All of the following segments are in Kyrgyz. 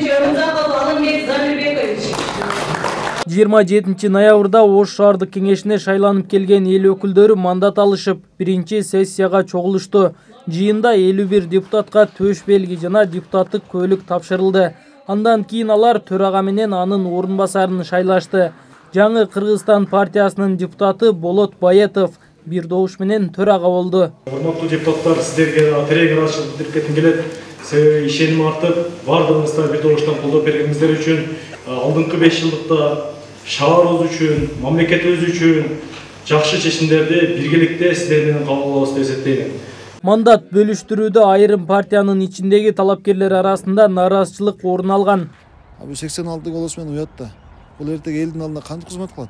следующий Урунзаков Алымбек Замирбекович. 27 ноябрда Ош шаардык кеңешине шайланып келген эл өкүлдөрү мандат алышып, биринчи сессияга чогулушту. Жыйында 51 депутатка төш белги жана депутаттык көйлүк тапшырылды. Андан кийин алар төрага менен анын орун басарын шайлашты. Жаңы Кыргызстан партиясынын депутаты Болот Баетов бир добуш менен төрага болду. Урматтуу депутаттар, сиздерге тирегин ачып билдиргем келет. Себеби ишеним артып, бардыгыңызда бир добуштан колдоп бергениңиздер үчүн, алдыңкы 5 жылдыкта шаарыбыз үчүн, мамлекетибиз үчүн жакшы чечимдерди биргеликте сиздер менен кабыл алабыз деп эсептейм. Мандат бөлүштүрүүдө айрым партиянын ичиндеги талапкерлер арасында нааразычылык орун алган. 86 голос менен уят да. Бул эртең элдин алдында кантип кызмат кылат?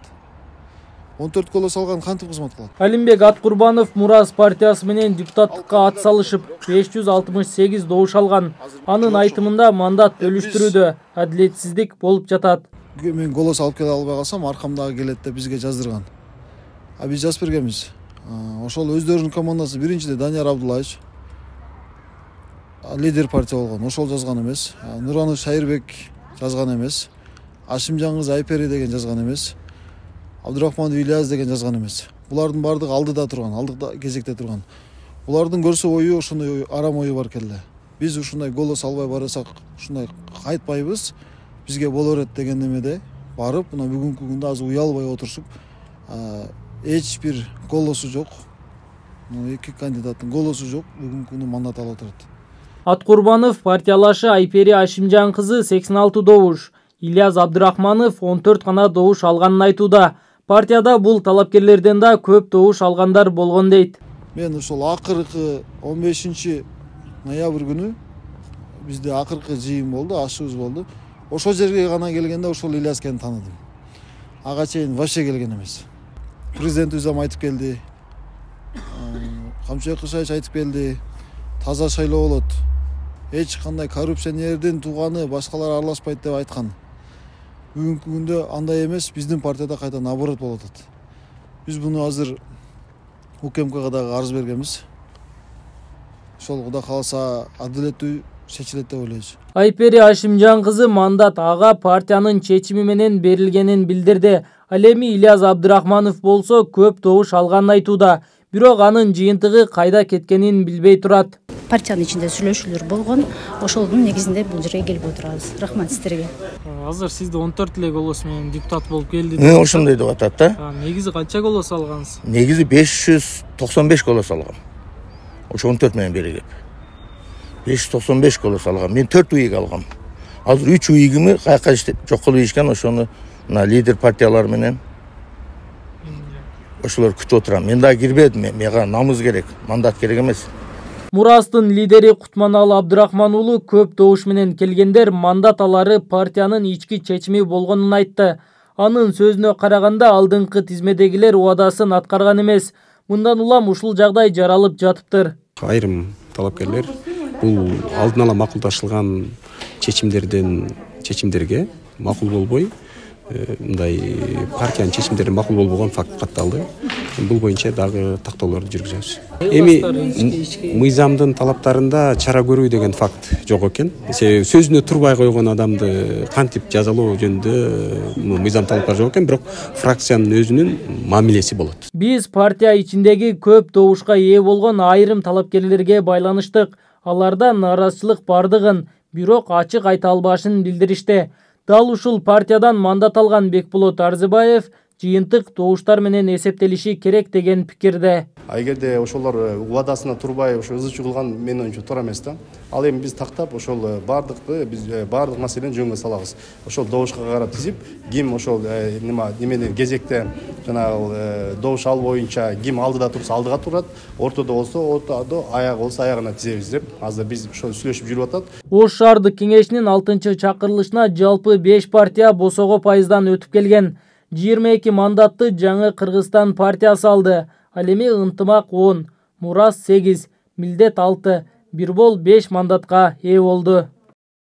14 голос алган кантип кызмат кылат? Алимбек Аткурбанов Мурас партиясы менен депутаттыкка ат салышып 568 добуш алган. Анын айтымында мандат бөлүштүрүүдө адилетсиздик болуп жатат. Мен голос алып келе албай калсам, аркамдагы келет деп бизге жаздырган. Биз жазып бергенбиз. Ошол өздөрүнүн командасы биринчиде Данияр Абдуллаевич лидер партия болгон, ошол жазган эмес. Нураны Шайырбек жазган эмес. Ашимжан кызы Айпери деген жазган эмес. Абдурахманов Ильяс деген жазган эмес. Булардын бардыгы алдыда турган, алдыда кезекте турган. Булардын көрсө ою ошондой арам ою бар келди. Биз ушундай голос албай барасак, ушундай кайтпайбыз. Бизге боло берет деген немеде барып, мына бүгүнкү күндө азыр уялбай отурушуп, эч бир голосу жок. Эки кандидаттын голосу жок, бүгүнкү күндө мандат алып отурат. Аткурбанов партиялашы Айпери Ашимжан кызы 86 добуш, Ильяс Абдурахманов 14 гана добуш алганын айтууда. Партияда бул талапкерлерден да көп добуш алгандар болгон дейт. Мен ошол акыркы 15 ноябрь күнү бизде акыркы жыйын болду, ашыбыз болду. Ошол жерге гана келгенде ошол Ильяскени таныдым. Ага чейин вообще келген эмес. Президентибиз да айтып келди. Камчыбек Кышаевич айтып келди. Таза шайлоо болот. Эч кандай коррупционердин тууганы башкалар аралашпайт деп айткан. Бүгүнкү күндө андай эмес, биздин партияда кайта наоборот болуп атат. Биз буну азыр УКМКга дагы арыз бергенбиз. Ошол Кудай кааласа адилеттүү чечилет деп ойлойбуз. Айпери Ашимжан кызы мандат ага партиянын чечими менен берилгенин билдирди. Ал эми Ильяс Абдурахманов болсо көп добуш алганын айтууда. Бирок анын жыйынтыгы кайда кеткенин билбей турат. Партиянын ичинде сүйлөшүүлөр болгон, ошолдун негизинде бул жерге келип отурабыз. Рахмат сиздерге. Азыр сизде 14 эле голос менен депутат болуп келди. Ошондой деп атат да. Негизи канча голос алгансыз? Негизи 595 голос алгам. Ошо 14 менен биригип. 595 голос алгам. Мен 4 уйг алгам. Азыр 3 уйгими каяка жок кылып ийишкен, ошону мына лидер партиялар менен ошолор күтүп отурам. Мен да кирбедим, мага намыз керек, мандат керек эмес. Мурастын лидери Кутманалы Абдурахман уулу көп добуш менен келгендер мандат алары партиянын ички чечими болгонун айтты. Анын сөзүнө караганда алдыңкы тизмедегилер убадасын аткарган эмес. Мындан улам ушул жагдай жаралып жатыптыр. Айрым талапкерлер бул алдын ала макулдашылган чечимдерге макул болбой, мындай партиянын чечимдери макул болбогон факт катталды. Бул боюнча дагы тактоолорду жүргүзөбүз. Эми мыйзамдын талаптарында чара көрүү деген факт жок экен. Себеби сөзүнө турбай койгон адамды кантип жазалоо жөнүндө мыйзам талаптары жок экен, бирок фракциянын өзүнүн мамилеси болот. Биз партия ичиндеги көп добушка ээ болгон айрым талапкерлерге байланыштык. Аларда нааразычылык бардыгын, бирок ачык айта албашын билдиришти. Дал ушул партиядан мандат алган Бекболот Арзыбаев жыйынтык добуштар менен эсептелиши керек деген пикирде. Эгерде ошолор убадасына турбай ошо ызы чуу кылган менин оюмча туура эмес да. Ал эми биз тактап ошол биз бардык маселени жөнгө салабыз. Ошол добушка карап тизип, ким ошол немени кезекте жанагы добуш алуу боюнча ким алдыда турса алдыга турат, ортодо болсо ортодо, аягы болсо аягына тизебиз деп азыр биз ошол сүйлөшүп жүрүп атат. Ош шаардык кеңешинин 6-чакырылышына жалпы 5 партия босого пайыздан өтүп келген. 22 мандатты жаңы Кыргызстан партиясы алды. Ал эми ынтымак 10, Мурас 8, Милдет 6, Бирбол 5 мандатка ээ болду.